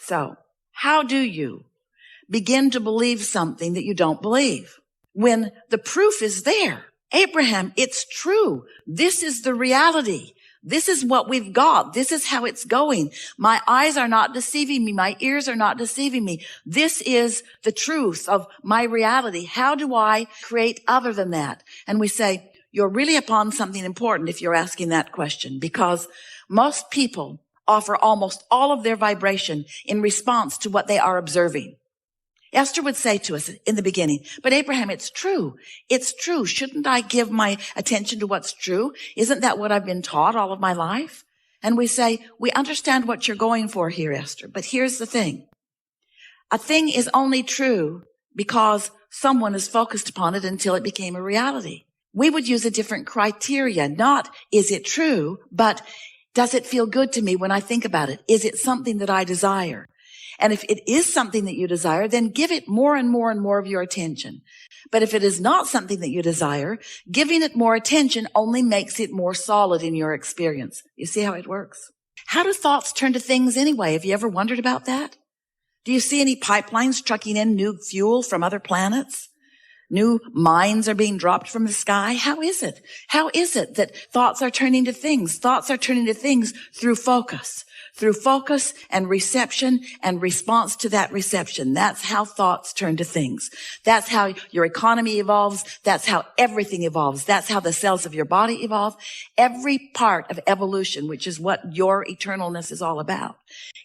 So how do you begin to believe something that you don't believe when the proof is there? Abraham, it's true. This is the reality. This is what we've got. This is how it's going. My eyes are not deceiving me. My ears are not deceiving me. This is the truth of my reality. How do I create other than that? And we say, you're really upon something important if you're asking that question, because most people offer almost all of their vibration in response to what they are observing. Esther would say to us in the beginning, but Abraham, it's true. It's true. Shouldn't I give my attention to what's true? Isn't that what I've been taught all of my life? And we say, we understand what you're going for here, Esther, but here's the thing. A thing is only true because someone has focused upon it until it became a reality. We would use a different criteria, not is it true, but does it feel good to me when I think about it? Is it something that I desire? And if it is something that you desire, then give it more and more and more of your attention. But if it is not something that you desire, giving it more attention only makes it more solid in your experience. You see how it works? How do thoughts turn to things anyway? Have you ever wondered about that? Do you see any pipelines trucking in new fuel from other planets? New mines are being dropped from the sky? How is it? How is it that thoughts are turning to things? Thoughts are turning to things through focus and reception and response to that reception. That's how thoughts turn to things. That's how your economy evolves. That's how everything evolves. That's how the cells of your body evolve. Every part of evolution, which is what your eternalness is all about,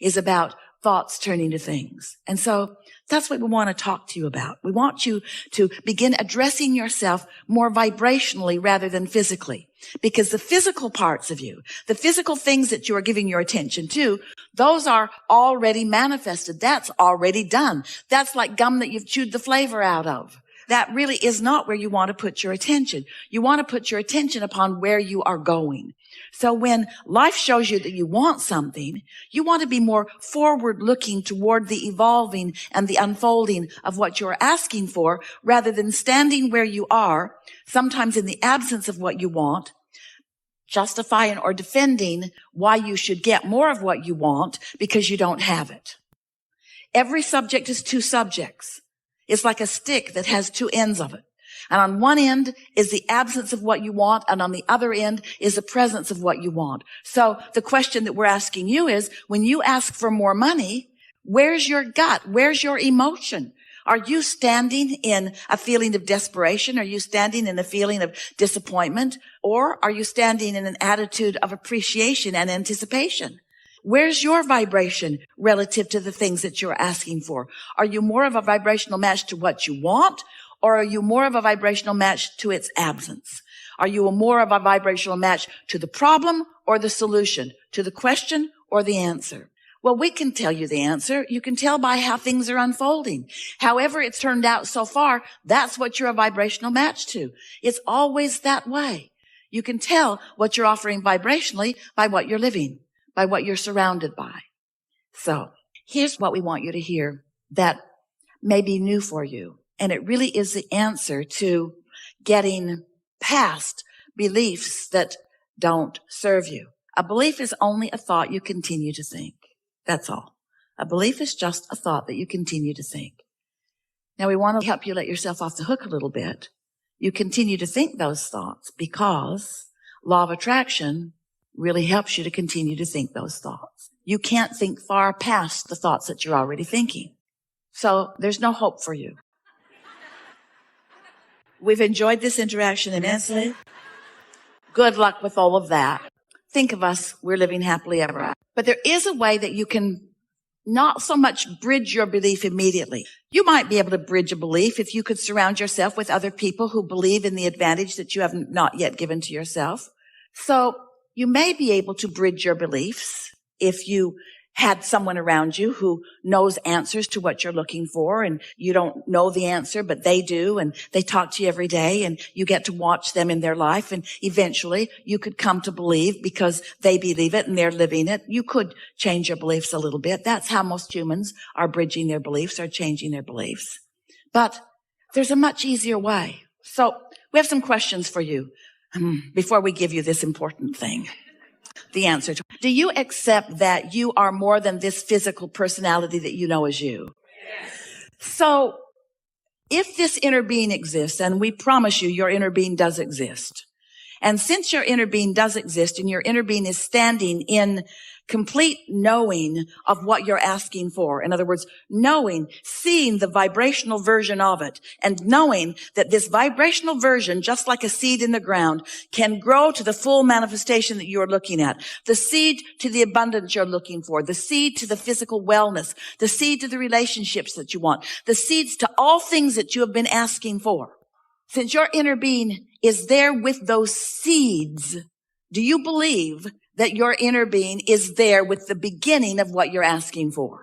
is about thoughts turning to things. And so that's what we want to talk to you about. We want you to begin addressing yourself more vibrationally rather than physically. Because the physical parts of you, the physical things that you are giving your attention to, those are already manifested. That's already done. That's like gum that you've chewed the flavor out of. That really is not where you want to put your attention. You want to put your attention upon where you are going. So when life shows you that you want something, you want to be more forward looking toward the evolving and the unfolding of what you're asking for, rather than standing where you are, sometimes in the absence of what you want, justifying or defending why you should get more of what you want because you don't have it. Every subject is two subjects. It's like a stick that has two ends of it. And on one end is the absence of what you want, and on the other end is the presence of what you want. So the question that we're asking you is, when you ask for more money, where's your gut? Where's your emotion? Are you standing in a feeling of desperation? Are you standing in a feeling of disappointment? Or are you standing in an attitude of appreciation and anticipation? Where's your vibration relative to the things that you're asking for? Are you more of a vibrational match to what you want, or are you more of a vibrational match to its absence? Are you more of a vibrational match to the problem or the solution, to the question or the answer? Well, we can tell you the answer. You can tell by how things are unfolding. However it's turned out so far, that's what you're a vibrational match to. It's always that way. You can tell what you're offering vibrationally by what you're living, by what you're surrounded by. So here's what we want you to hear that may be new for you. And it really is the answer to getting past beliefs that don't serve you. A belief is only a thought you continue to think. That's all. A belief is just a thought that you continue to think. Now, we want to help you let yourself off the hook a little bit. You continue to think those thoughts because law of attraction really helps you to continue to think those thoughts. You can't think far past the thoughts that you're already thinking. So there's no hope for you. We've enjoyed this interaction immensely. Good luck with all of that. Think of us, we're living happily ever after. But there is a way that you can not so much bridge your belief immediately. You might be able to bridge a belief if you could surround yourself with other people who believe in the advantage that you have not yet given to yourself. So you may be able to bridge your beliefs if you had someone around you who knows answers to what you're looking for, and you don't know the answer, but they do, and they talk to you every day, and you get to watch them in their life, and eventually you could come to believe because they believe it and they're living it. You could change your beliefs a little bit. That's how most humans are bridging their beliefs, are changing their beliefs. But there's a much easier way. So we have some questions for you before we give you this important thing. the answer to. Do you accept that you are more than this physical personality that you know as you? So if this inner being exists, and we promise you your inner being does exist, and since your inner being does exist and your inner being is standing in complete knowing of what you're asking for, in other words, knowing, seeing the vibrational version of it, and knowing that this vibrational version, just like a seed in the ground, can grow to the full manifestation that you're looking at, the seed to the abundance you're looking for, the seed to the physical wellness, the seed to the relationships that you want, the seeds to all things that you have been asking for. Since your inner being is there with those seeds, do you believe that your inner being is there with the beginning of what you're asking for?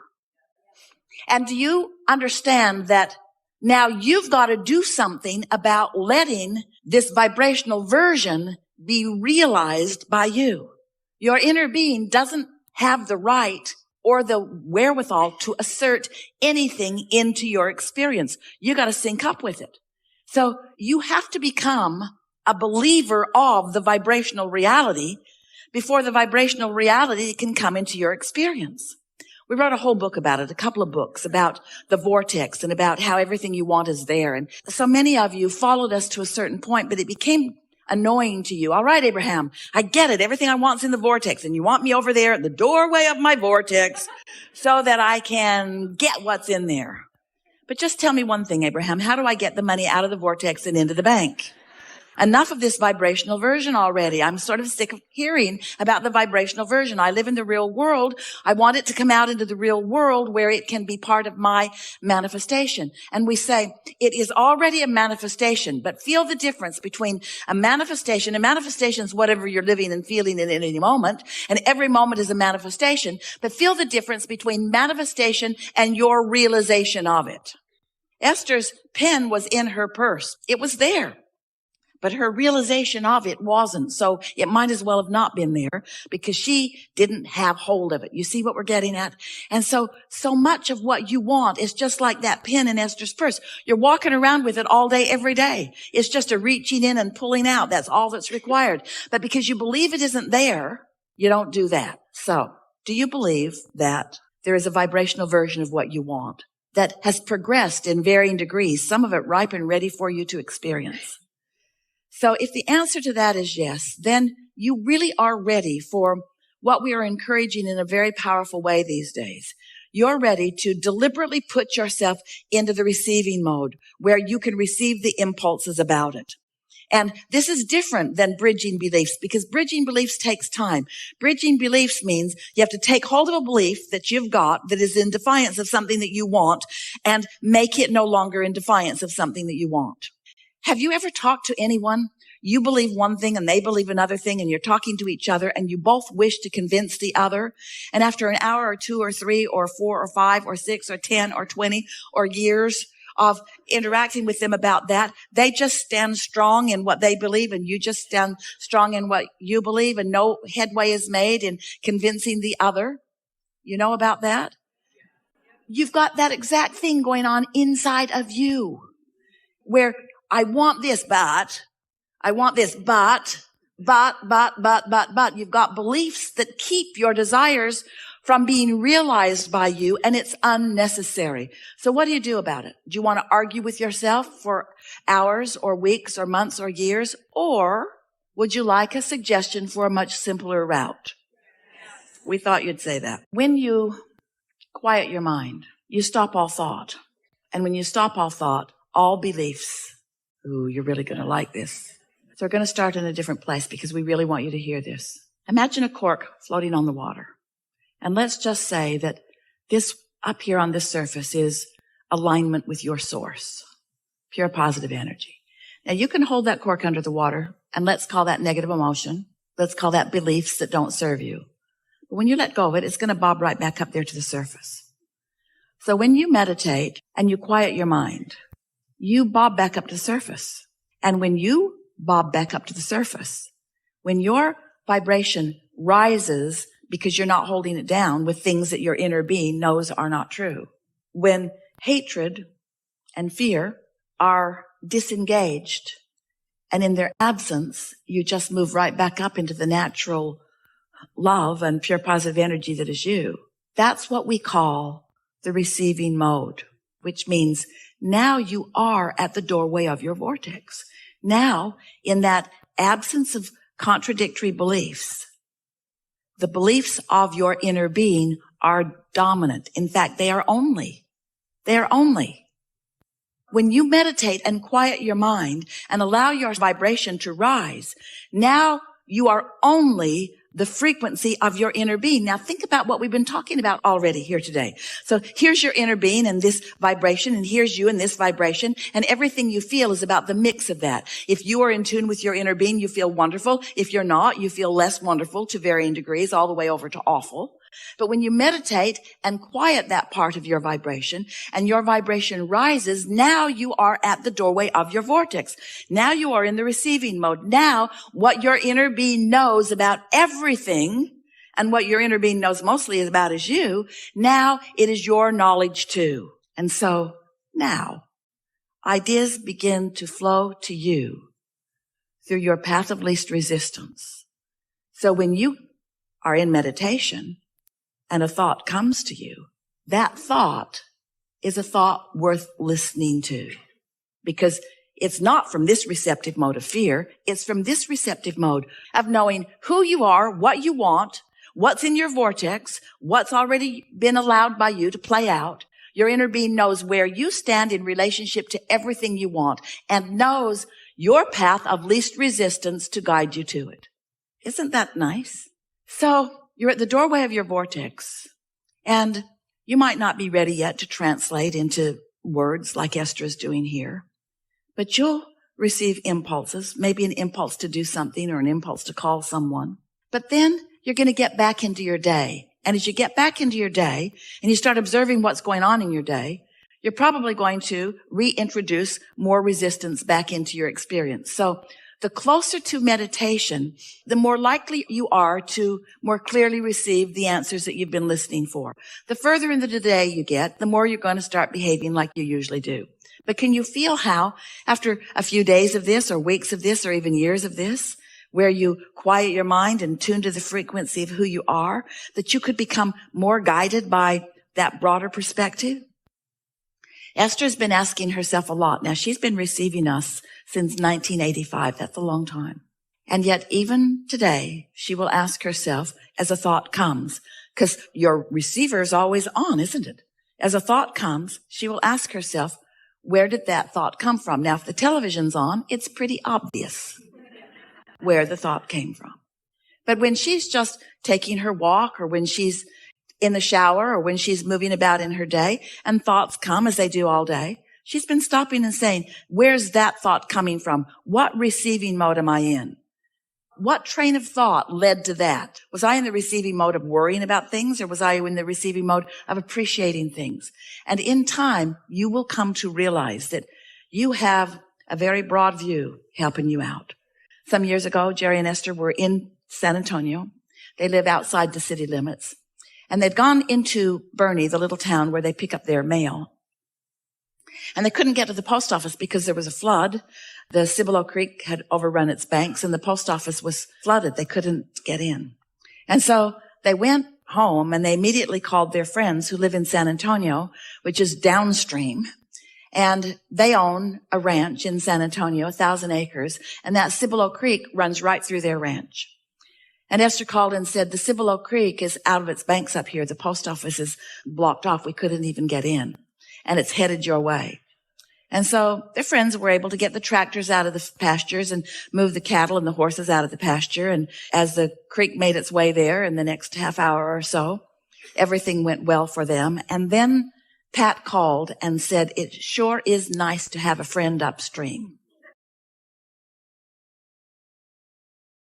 And do you understand that now you've got to do something about letting this vibrational version be realized by you? Your inner being doesn't have the right or the wherewithal to assert anything into your experience. You got to sync up with it. So you have to become a believer of the vibrational reality before the vibrational reality can come into your experience. We wrote a whole book about it, a couple of books about the vortex and about how everything you want is there. And so many of you followed us to a certain point, but it became annoying to you. All right, Abraham, I get it. Everything I want's in the vortex, and you want me over there at the doorway of my vortex so that I can get what's in there. But just tell me one thing, Abraham. How do I get the money out of the vortex and into the bank? Enough of this vibrational version already. I'm sort of sick of hearing about the vibrational version. I live in the real world. I want it to come out into the real world where it can be part of my manifestation. And we say it is already a manifestation, but feel the difference between a manifestation. A manifestation is whatever you're living and feeling in any moment, and every moment is a manifestation. But feel the difference between manifestation and your realization of it. Esther's pen was in her purse. It was there. But her realization of it wasn't. So it might as well have not been there because she didn't have hold of it. You see what we're getting at? And so much of what you want is just like that pen in Esther's purse. You're walking around with it all day, every day. It's just a reaching in and pulling out. That's all that's required. But because you believe it isn't there, you don't do that. So do you believe that there is a vibrational version of what you want that has progressed in varying degrees, some of it ripe and ready for you to experience? So if the answer to that is yes, then you really are ready for what we are encouraging in a very powerful way these days. You're ready to deliberately put yourself into the receiving mode where you can receive the impulses about it. And this is different than bridging beliefs because bridging beliefs takes time. Bridging beliefs means you have to take hold of a belief that you've got that is in defiance of something that you want and make it no longer in defiance of something that you want. Have you ever talked to anyone? You believe one thing and they believe another thing, and you're talking to each other and you both wish to convince the other. And after an hour or 2 or 3 or 4 or 5 or 6 or 10 or 20 or years of interacting with them about that, they just stand strong in what they believe and you just stand strong in what you believe, and no headway is made in convincing the other. You know about that? You've got that exact thing going on inside of you where I want this, but you've got beliefs that keep your desires from being realized by you, and it's unnecessary. So what do you do about it? Do you want to argue with yourself for hours or weeks or months or years? Or would you like a suggestion for a much simpler route? We thought you'd say that. When you quiet your mind, you stop all thought. And when you stop all thought, all beliefs, ooh, you're really going to like this. So we're going to start in a different place because we really want you to hear this. Imagine a cork floating on the water. And let's just say that this up here on this surface is alignment with your source, pure positive energy. Now you can hold that cork under the water, and let's call that negative emotion. Let's call that beliefs that don't serve you. But when you let go of it, it's going to bob right back up there to the surface. So when you meditate and you quiet your mind, you bob back up to the surface. And when you bob back up to the surface, when your vibration rises because you're not holding it down with things that your inner being knows are not true, when hatred and fear are disengaged and in their absence, you just move right back up into the natural love and pure positive energy that is you. That's what we call the receiving mode, which means now you are at the doorway of your vortex. Now, in that absence of contradictory beliefs, the beliefs of your inner being are dominant. In fact, they are only. When you meditate and quiet your mind and allow your vibration to rise, now you are only the frequency of your inner being. Now think about what we've been talking about already here today. So here's your inner being and this vibration, and here's you and this vibration, and everything you feel is about the mix of that. If you are in tune with your inner being, you feel wonderful. If you're not, you feel less wonderful to varying degrees, all the way over to awful. But when you meditate and quiet that part of your vibration and your vibration rises, now you are at the doorway of your vortex. Now you are in the receiving mode. Now what your inner being knows about everything, and what your inner being knows mostly about is you, now it is your knowledge too. And so now ideas begin to flow to you through your path of least resistance. So when you are in meditation, and a thought comes to you, that thought is a thought worth listening to, because it's not from this receptive mode of fear. It's from this receptive mode of knowing who you are, what you want, what's in your vortex, what's already been allowed by you to play out. Your inner being knows where you stand in relationship to everything you want and knows your path of least resistance to guide you to it. Isn't that nice? So you're at the doorway of your vortex, and you might not be ready yet to translate into words like Esther is doing here, but you'll receive impulses, maybe an impulse to do something or an impulse to call someone. But then you're going to get back into your day. And as you get back into your day and you start observing what's going on in your day, you're probably going to reintroduce more resistance back into your experience. So the closer to meditation, the more likely you are to more clearly receive the answers that you've been listening for. The further into the day you get, the more you're going to start behaving like you usually do. But can you feel how, after a few days of this or weeks of this or even years of this, where you quiet your mind and tune to the frequency of who you are, that you could become more guided by that broader perspective? Esther's been asking herself a lot. Now, she's been receiving us since 1985. That's a long time. And yet, even today, she will ask herself as a thought comes, because your receiver is always on, isn't it? As a thought comes, she will ask herself, where did that thought come from? Now, if the television's on, it's pretty obvious where the thought came from. But when she's just taking her walk, or when she's in the shower, or when she's moving about in her day and thoughts come as they do all day, she's been stopping and saying, where's that thought coming from? What receiving mode am I in? What train of thought led to that? Was I in the receiving mode of worrying about things, or was I in the receiving mode of appreciating things? And in time, you will come to realize that you have a very broad view helping you out. Some years ago, Jerry and Esther were in San Antonio. They live outside the city limits. And they'd gone into Bernie, the little town where they pick up their mail. And they couldn't get to the post office because there was a flood. The Cibolo Creek had overrun its banks and the post office was flooded. They couldn't get in. And so they went home and they immediately called their friends who live in San Antonio, which is downstream. And they own a ranch in San Antonio, 1,000 acres. And that Cibolo Creek runs right through their ranch. And Esther called and said, the Cibolo Creek is out of its banks up here. The post office is blocked off. We couldn't even get in. And it's headed your way. And so their friends were able to get the tractors out of the pastures and move the cattle and the horses out of the pasture. And as the creek made its way there in the next half hour or so, everything went well for them. And then Pat called and said, it sure is nice to have a friend upstream.